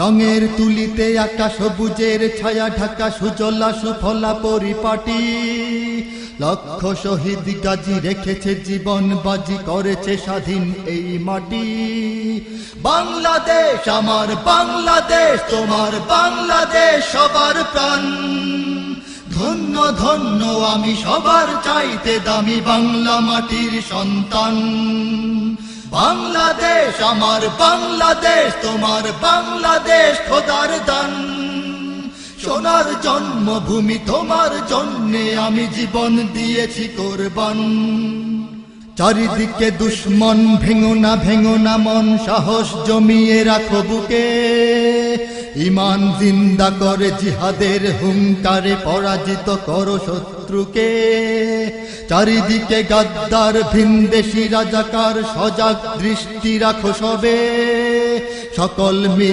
রঙের তুলিতে আকাশ সবুজের ছায়া ঢাকা সুজলা সুফলা পরিপাটি। লক্ষ শহীদ গাজী রেখেছে জীবন বাজি, করেছে স্বাধীন এই মাটি। বাংলাদেশ আমার বাংলাদেশ, তোমার বাংলাদেশ সবার প্রাণ। ধন্য ধন্য আমি সবার চাইতে দামি বাংলা মাটির সন্তান। বাংলাদেশ আমার বাংলাদেশ, তোমার বাংলাদেশ খোদার দান। সোনার জন্মভূমি তোমার জন্যে আমি জীবন দিয়েছি কোরবান। চারিদিকে দুশ্মন, ভেঙো না মন, সাহস জমিয়ে রাখো বুকে। ঈমান জিন্দা করে জিহাদের হুঙ্কারে পরাজিত করো শত্রুকে। চারিদিকে গাদ্দার ভিনদেশী রাজাকার, সজাগ দৃষ্টি রাখো সবে। সকল মিল